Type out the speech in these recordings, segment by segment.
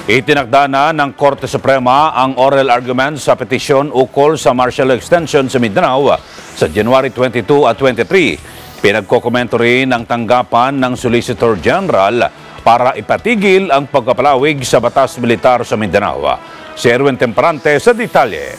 Itinakda na ng Korte Suprema ang oral argument sa petisyon ukol sa martial law extension sa Mindanao sa January 22 at 23. Pinagkokomento rin ang tanggapan ng Solicitor General para ipatigil ang pagpapalawig sa batas militar sa Mindanao. Si Erwin Temperante sa detalye.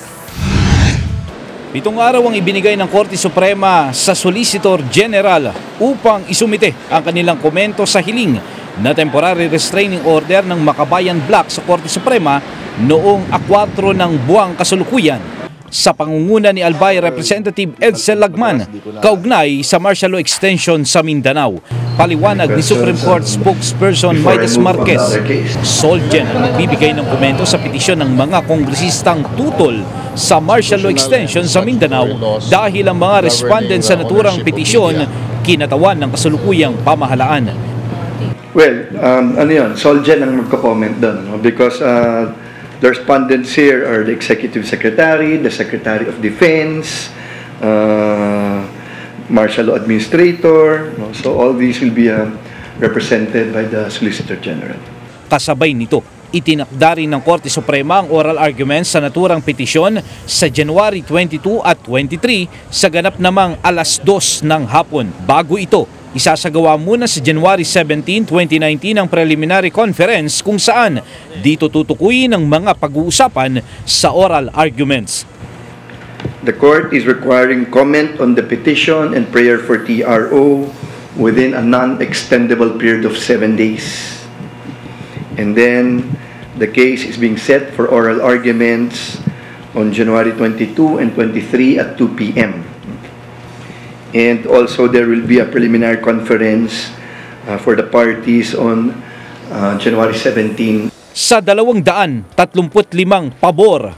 7 araw ang ibinigay ng Korte Suprema sa Solicitor General upang isumite ang kanilang komento sa hiling na temporary restraining order ng Makabayan Block sa Korte Suprema noong 4 ng buwang kasulukuyan sa pangunguna ni Albay Representative Edsel Lagman kaugnay sa martial law extension sa Mindanao. Paliwanag ni Supreme Court spokesperson Midas Marquez, Solgen ang nagbibigay ng komento sa petisyon ng mga kongresistang tutol sa martial law extension sa Mindanao dahil ang mga respondent sa naturang petisyon kinatawan ng kasulukuyang pamahalaan. Well, Solgen ang magko-comment doon, no? Because the respondents here are the Executive Secretary, the Secretary of Defense, Martial Law Administrator, no? So all these will be represented by the Solicitor General. Kasabay nito, itinakda rin ng Korte Suprema ang oral arguments sa naturang petisyon sa January 22 at 23 sa ganap namang 2:00 ng hapon. Bago ito, isasagawa muna sa January 17, 2019 ang preliminary conference kung saan dito tutukuyin ang mga pag-uusapan sa oral arguments. The court is requiring comment on the petition and prayer for TRO within a non-extendable period of 7 days. And then the case is being set for oral arguments on January 22 and 23 at 2 p.m. And also there will be a preliminary conference for the parties on January 17. Sa 235 pabor,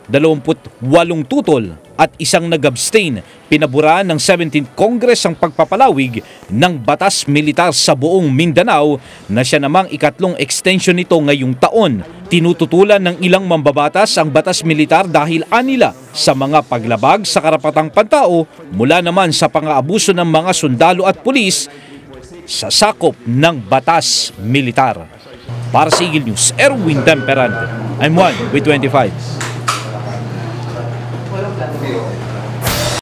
28 tutol at 1 nag-abstain, pinaburaan ng 17th Congress ang pagpapalawig ng batas militar sa buong Mindanao na siya namang ikatlong extension nito ngayong taon. Tinututulan ng ilang mambabatas ang batas militar dahil anila sa mga paglabag sa karapatang pantao mula naman sa pang-aabuso ng mga sundalo at pulis sa sakop ng batas militar. Para sa Eagle News, Erwin Temperante. I'm 1 with 25.